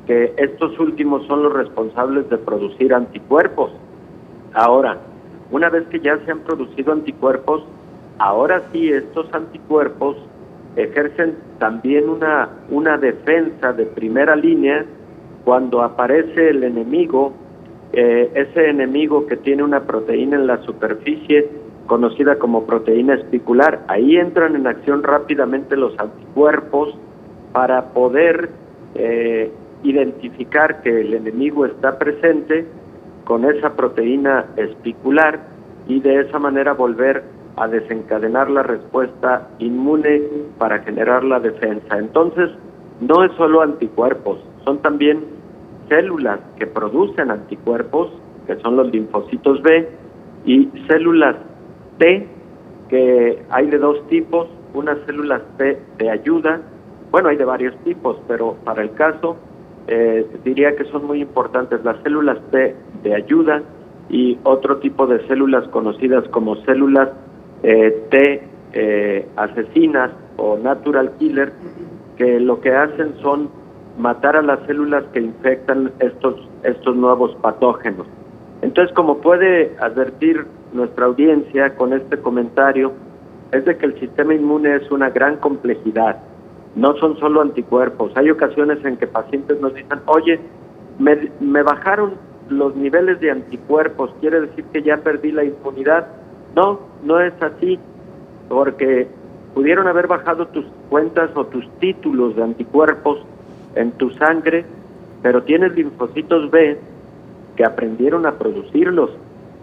que estos últimos son los responsables de producir anticuerpos. Ahora, una vez que ya se han producido anticuerpos, ahora sí estos anticuerpos ejercen también una defensa de primera línea cuando aparece el enemigo, ese enemigo que tiene una proteína en la superficie conocida como proteína espicular. Ahí entran en acción rápidamente los anticuerpos para poder identificar que el enemigo está presente con esa proteína espicular y de esa manera volver a desencadenar la respuesta inmune para generar la defensa. Entonces, no es solo anticuerpos, son también células que producen anticuerpos, que son los linfocitos B, y células T, que hay de dos tipos, unas células T de ayuda, bueno, hay de varios tipos, pero para el caso diría que son muy importantes las células T de ayuda y otro tipo de células conocidas como células T asesinas o natural killer, que lo que hacen son matar a las células que infectan estos nuevos patógenos. Entonces, como puede advertir nuestra audiencia con este comentario, es de que el sistema inmune es una gran complejidad. No son solo anticuerpos. Hay ocasiones en que pacientes nos dicen, oye, me bajaron los niveles de anticuerpos, ¿quiere decir que ya perdí la inmunidad? No, no es así, porque pudieron haber bajado tus cuentas o tus títulos de anticuerpos en tu sangre, pero tienes linfocitos B que aprendieron a producirlos.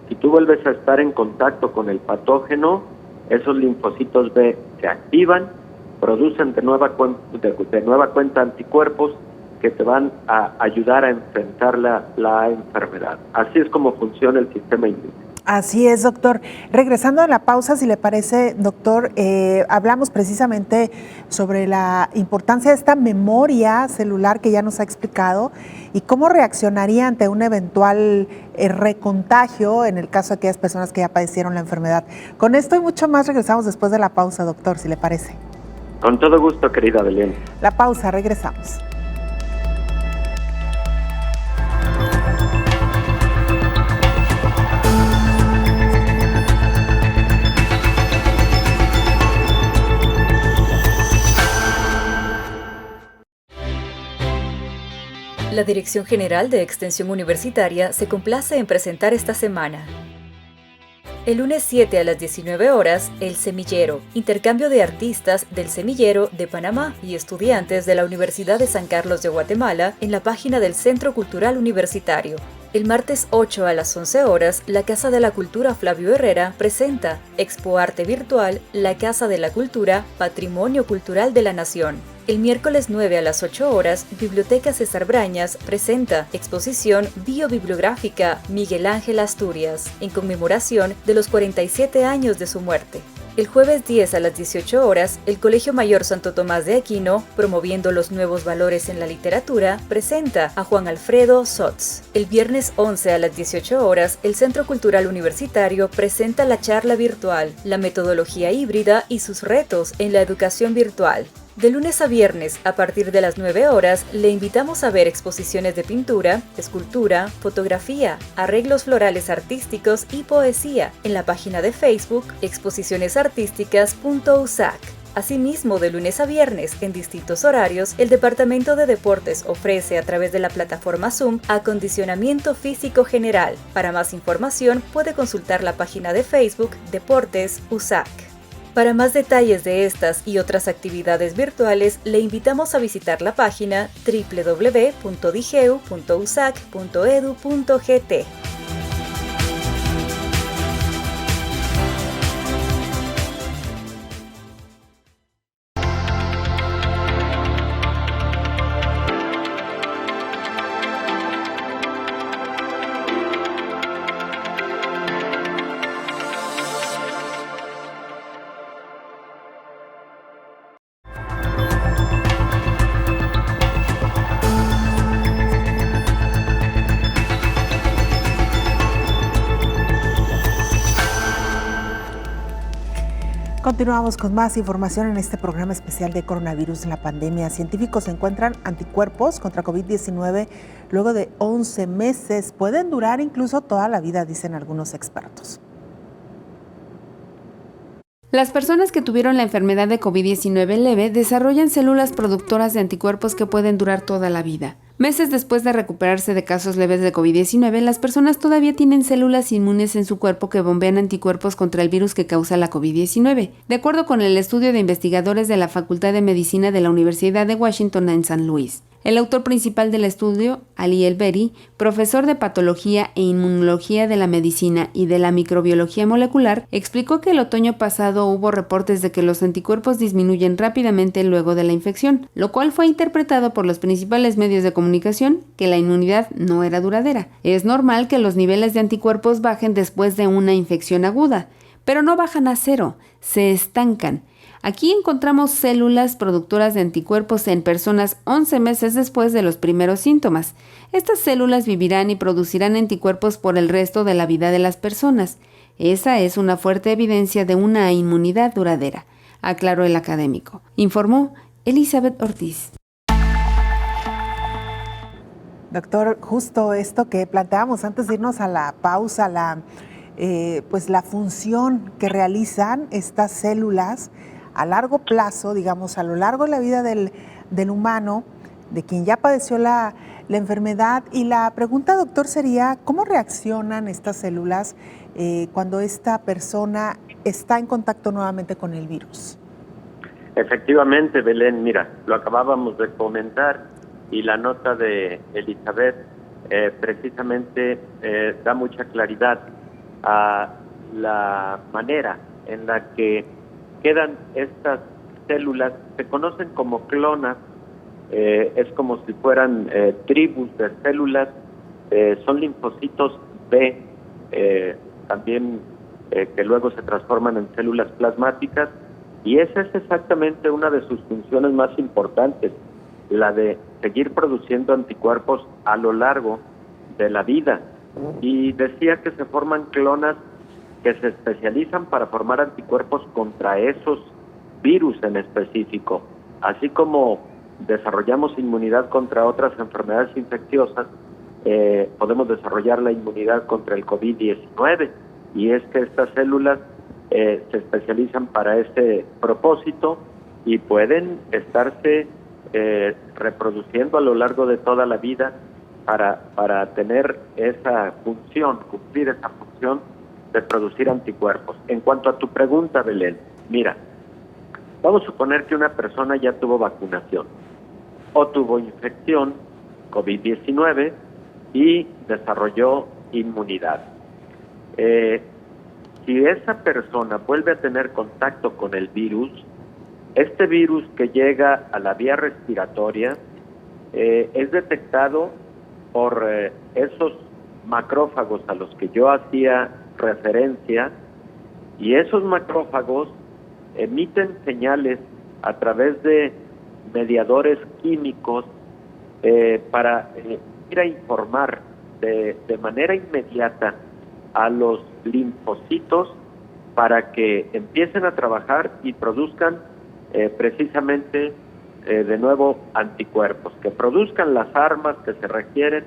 Si tú vuelves a estar en contacto con el patógeno, esos linfocitos B se activan, producen de nueva cuenta anticuerpos que te van a ayudar a enfrentar la enfermedad. Así es como funciona el sistema inmune. Así es, doctor. Regresando a la pausa, si le parece, doctor, hablamos precisamente sobre la importancia de esta memoria celular que ya nos ha explicado y cómo reaccionaría ante un eventual recontagio en el caso de aquellas personas que ya padecieron la enfermedad. Con esto y mucho más regresamos después de la pausa, doctor, si le parece. Con todo gusto, querida Belén. La pausa, regresamos. La Dirección General de Extensión Universitaria se complace en presentar esta semana. El lunes 7 a las 19 horas, El Semillero, intercambio de artistas del Semillero de Panamá y estudiantes de la Universidad de San Carlos de Guatemala en la página del Centro Cultural Universitario. El martes 8 a las 11 horas, la Casa de la Cultura Flavio Herrera presenta Expo Arte Virtual, la Casa de la Cultura, Patrimonio Cultural de la Nación. El miércoles 9 a las 8 horas, Biblioteca César Brañas presenta exposición biobibliográfica Miguel Ángel Asturias, en conmemoración de los 47 años de su muerte. El jueves 10 a las 18 horas, el Colegio Mayor Santo Tomás de Aquino, promoviendo los nuevos valores en la literatura, presenta a Juan Alfredo Sotz. El viernes 11 a las 18 horas, el Centro Cultural Universitario presenta la charla virtual, la metodología híbrida y sus retos en la educación virtual. De lunes a viernes, a partir de las 9 horas, le invitamos a ver exposiciones de pintura, escultura, fotografía, arreglos florales artísticos y poesía en la página de Facebook exposicionesartísticas.usac. Asimismo, de lunes a viernes, en distintos horarios, el Departamento de Deportes ofrece a través de la plataforma Zoom acondicionamiento físico general. Para más información, puede consultar la página de Facebook Deportes USAC. Para más detalles de estas y otras actividades virtuales, le invitamos a visitar la página www.digeu.usac.edu.gt. Continuamos con más información en este programa especial de coronavirus en la pandemia. Científicos encuentran anticuerpos contra COVID-19 luego de 11 meses. Pueden durar incluso toda la vida, dicen algunos expertos. Las personas que tuvieron la enfermedad de COVID-19 leve desarrollan células productoras de anticuerpos que pueden durar toda la vida. Meses después de recuperarse de casos leves de COVID-19, las personas todavía tienen células inmunes en su cuerpo que bombean anticuerpos contra el virus que causa la COVID-19, de acuerdo con el estudio de investigadores de la Facultad de Medicina de la Universidad de Washington en San Luis. El autor principal del estudio, Ali El-Beri, profesor de Patología e Inmunología de la Medicina y de la Microbiología Molecular, explicó que el otoño pasado hubo reportes de que los anticuerpos disminuyen rápidamente luego de la infección, lo cual fue interpretado por los principales medios de comunicación que la inmunidad no era duradera. Es normal que los niveles de anticuerpos bajen después de una infección aguda, pero no bajan a cero, se estancan. Aquí encontramos células productoras de anticuerpos en personas 11 meses después de los primeros síntomas. Estas células vivirán y producirán anticuerpos por el resto de la vida de las personas. Esa es una fuerte evidencia de una inmunidad duradera, aclaró el académico. Informó Elizabeth Ortiz. Doctor, justo esto que planteamos antes de irnos a la pausa, la función que realizan estas células a largo plazo, digamos, a lo largo de la vida del humano, de quien ya padeció la enfermedad. Y la pregunta, doctor, sería, ¿cómo reaccionan estas células cuando esta persona está en contacto nuevamente con el virus? Efectivamente, Belén, mira, lo acabábamos de comentar y la nota de Elizabeth precisamente da mucha claridad a la manera en la que quedan estas células, se conocen como clonas, es como si fueran tribus de células, son linfocitos B, también que luego se transforman en células plasmáticas, y esa es exactamente una de sus funciones más importantes, la de seguir produciendo anticuerpos a lo largo de la vida. Y decía que se forman clonas que se especializan para formar anticuerpos contra esos virus en específico. Así como desarrollamos inmunidad contra otras enfermedades infecciosas, podemos desarrollar la inmunidad contra el COVID-19, y es que estas células se especializan para ese propósito y pueden estarse reproduciendo a lo largo de toda la vida para tener esa función, cumplir esa función de producir anticuerpos. En cuanto a tu pregunta, Belén, mira, vamos a suponer que una persona ya tuvo vacunación o tuvo infección COVID-19 y desarrolló inmunidad. Si esa persona vuelve a tener contacto con el virus, este virus que llega a la vía respiratoria es detectado por esos macrófagos a los que yo hacía referencia, y esos macrófagos emiten señales a través de mediadores químicos para ir a informar de manera inmediata a los linfocitos para que empiecen a trabajar y produzcan precisamente de nuevo anticuerpos, que produzcan las armas que se requieren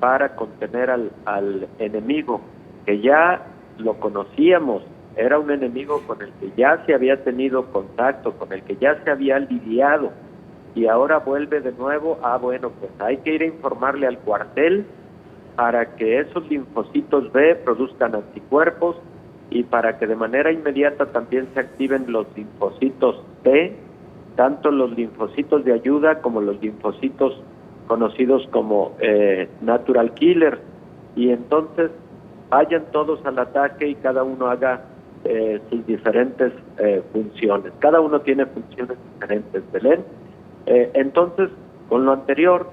para contener al enemigo, que ya lo conocíamos, era un enemigo con el que ya se había tenido contacto, con el que ya se había lidiado, y ahora vuelve de nuevo. Bueno, pues hay que ir a informarle al cuartel para que esos linfocitos B produzcan anticuerpos y para que de manera inmediata también se activen los linfocitos T, tanto los linfocitos de ayuda como los linfocitos conocidos como natural killers, y entonces vayan todos al ataque y cada uno haga sus diferentes funciones. Cada uno tiene funciones diferentes, Belén. Entonces, con lo anterior,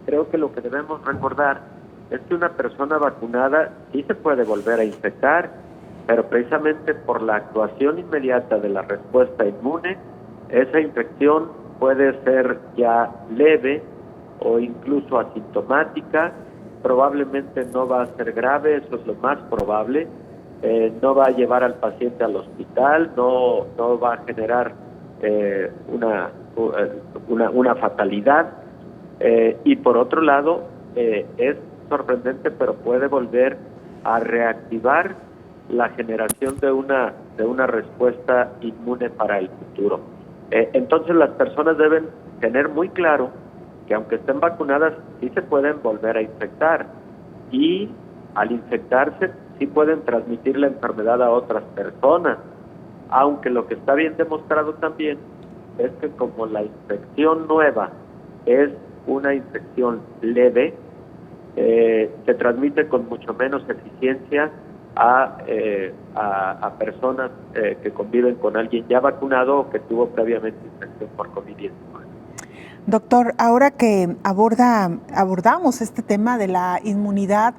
creo que lo que debemos recordar es que una persona vacunada sí se puede volver a infectar, pero precisamente por la actuación inmediata de la respuesta inmune, esa infección puede ser ya leve o incluso asintomática, probablemente no va a ser grave, eso es lo más probable, no va a llevar al paciente al hospital, no va a generar una fatalidad, y por otro lado, es sorprendente, pero puede volver a reactivar la generación de una respuesta inmune para el futuro. Entonces las personas deben tener muy claro que aunque estén vacunadas, sí se pueden volver a infectar, y al infectarse sí pueden transmitir la enfermedad a otras personas, aunque lo que está bien demostrado también es que como la infección nueva es una infección leve, se transmite con mucho menos eficiencia a personas que conviven con alguien ya vacunado o que tuvo previamente infección por COVID-19. Doctor, ahora que abordamos este tema de la inmunidad,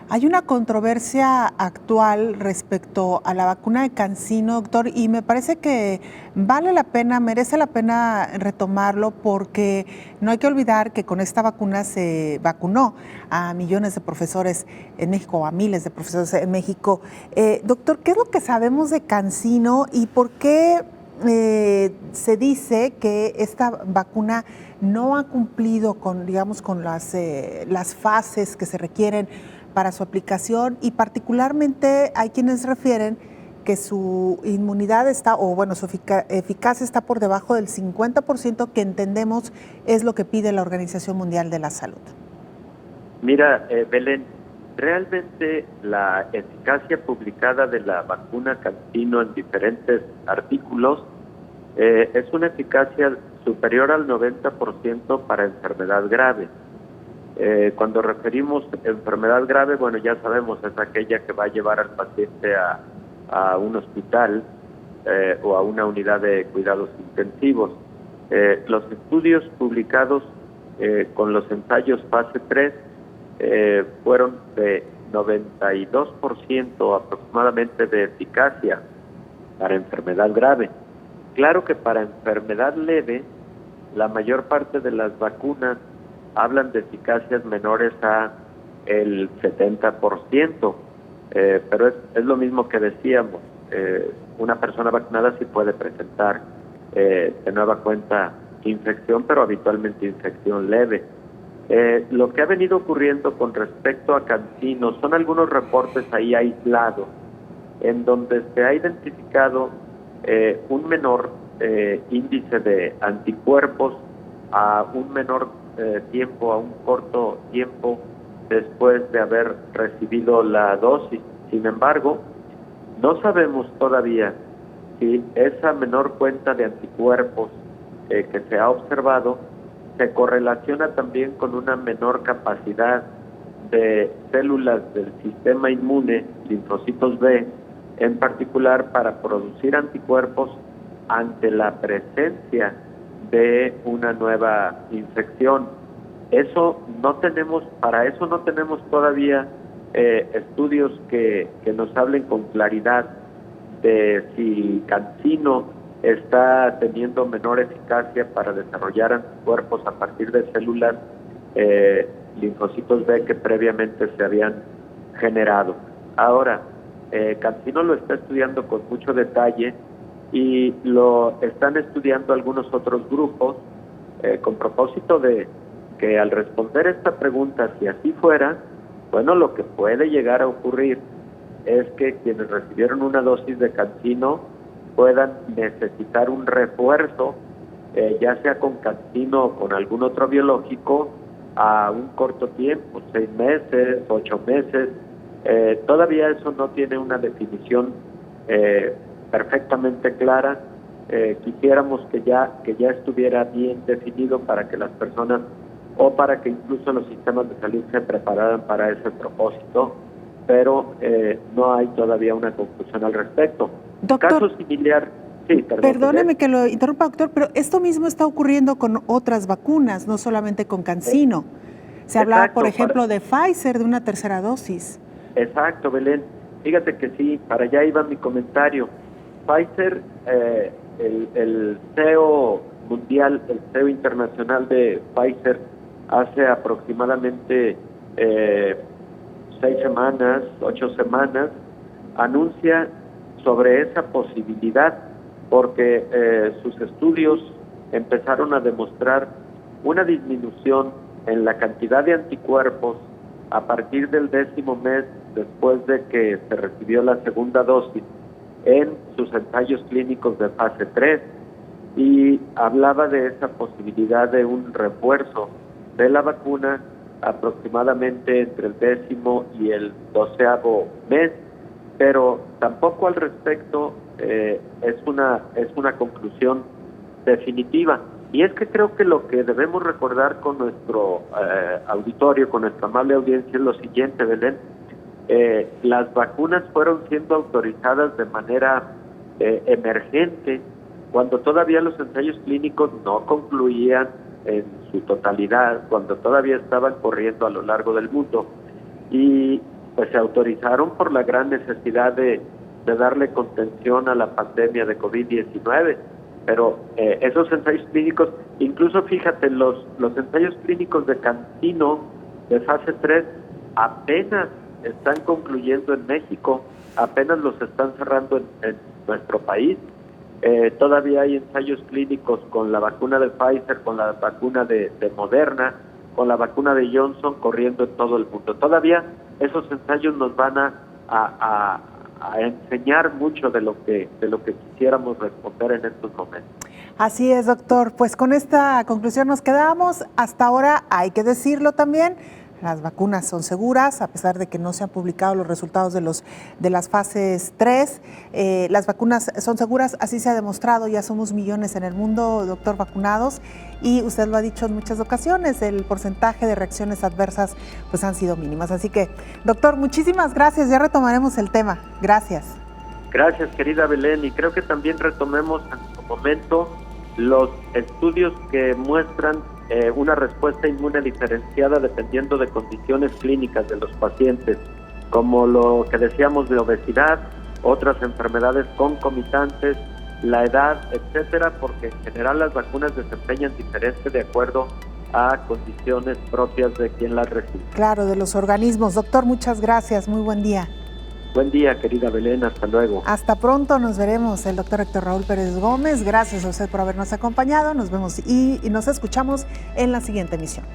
hay una controversia actual respecto a la vacuna de CanSino, doctor, y me parece que merece la pena retomarlo, porque no hay que olvidar que con esta vacuna se vacunó a millones de profesores en México, a miles de profesores en México. Doctor, ¿qué es lo que sabemos de CanSino y por qué se dice que esta vacuna no ha cumplido con las fases que se requieren para su aplicación, y particularmente hay quienes refieren que su inmunidad su eficacia está por debajo del 50%, que entendemos es lo que pide la Organización Mundial de la Salud? Mira, Belén, realmente la eficacia publicada de la vacuna CanSino en diferentes artículos es una eficacia superior al 90% para enfermedad grave. Cuando referimos enfermedad grave, bueno, ya sabemos, es aquella que va a llevar al paciente a un hospital o a una unidad de cuidados intensivos. Los estudios publicados con los ensayos fase 3 fueron de 92% aproximadamente de eficacia para enfermedad grave. Claro que para enfermedad leve, la mayor parte de las vacunas hablan de eficacias menores a el 70%, pero es lo mismo que decíamos, una persona vacunada sí puede presentar de nueva cuenta infección, pero habitualmente infección leve. Lo que ha venido ocurriendo con respecto a CanSino son algunos reportes ahí aislados, en donde se ha identificado un menor índice de anticuerpos a un menor tiempo, a un corto tiempo después de haber recibido la dosis. Sin embargo, no sabemos todavía si esa menor cuenta de anticuerpos que se ha observado se correlaciona también con una menor capacidad de células del sistema inmune, linfocitos B, en particular para producir anticuerpos ante la presencia de una nueva infección. Para eso no tenemos todavía estudios que nos hablen con claridad de si CanSino está teniendo menor eficacia para desarrollar anticuerpos a partir de células linfocitos B que previamente se habían generado. Ahora, CanSino lo está estudiando con mucho detalle y lo están estudiando algunos otros grupos con propósito de que al responder esta pregunta, si así fuera, bueno, lo que puede llegar a ocurrir es que quienes recibieron una dosis de CanSino puedan necesitar un refuerzo, ya sea con CanSino o con algún otro biológico, a un corto tiempo, 6 meses, 8 meses, Todavía eso no tiene una definición perfectamente clara. Quisiéramos que ya estuviera bien definido para que las personas o para que incluso los sistemas de salud se prepararan para ese propósito, pero no hay todavía una conclusión al respecto. Doctor, caso similar. Sí, perdóneme que lo interrumpa, doctor, pero esto mismo está ocurriendo con otras vacunas, no solamente con CanSino. Se hablaba, por ejemplo, de Pfizer, de una tercera dosis. Exacto, Belén. Fíjate que sí, para allá iba mi comentario. Pfizer, el CEO mundial, el CEO internacional de Pfizer, hace aproximadamente 8 semanas, anuncia sobre esa posibilidad porque sus estudios empezaron a demostrar una disminución en la cantidad de anticuerpos a partir del 10º mes después de que se recibió la segunda dosis en sus ensayos clínicos de fase 3, y hablaba de esa posibilidad de un refuerzo de la vacuna aproximadamente entre el 10º y el 12º mes, pero tampoco al respecto es una conclusión definitiva. Y es que creo que lo que debemos recordar con nuestro auditorio, con nuestra amable audiencia, es lo siguiente, Belén. Las vacunas fueron siendo autorizadas de manera emergente cuando todavía los ensayos clínicos no concluían en su totalidad, cuando todavía estaban corriendo a lo largo del mundo, y pues se autorizaron por la gran necesidad de darle contención a la pandemia de COVID-19. Pero esos ensayos clínicos, incluso fíjate, los ensayos clínicos de CanSino de fase 3 apenas están concluyendo en México, apenas los están cerrando en nuestro país. Todavía hay ensayos clínicos con la vacuna de Pfizer, con la vacuna de Moderna, con la vacuna de Johnson corriendo en todo el mundo. Todavía esos ensayos nos van a enseñar mucho de lo que quisiéramos responder en estos momentos. Así es, doctor. Pues con esta conclusión nos quedamos. Hasta ahora hay que decirlo también, las vacunas son seguras, a pesar de que no se han publicado los resultados de las fases 3. Las vacunas son seguras, así se ha demostrado, ya somos millones en el mundo, doctor, vacunados, y usted lo ha dicho en muchas ocasiones, el porcentaje de reacciones adversas pues han sido mínimas. Así que, doctor, muchísimas gracias, ya retomaremos el tema. Gracias. Gracias, querida Belén, y creo que también retomemos en su momento los estudios que muestran una respuesta inmune diferenciada dependiendo de condiciones clínicas de los pacientes, como lo que decíamos de obesidad, otras enfermedades concomitantes, la edad, etcétera, porque en general las vacunas desempeñan diferente de acuerdo a condiciones propias de quien las recibe. Claro, de los organismos. Doctor, muchas gracias, muy buen día. Buen día, querida Belén, hasta luego. Hasta pronto, nos veremos. El doctor Héctor Raúl Pérez Gómez, gracias a usted por habernos acompañado, nos vemos y nos escuchamos en la siguiente emisión.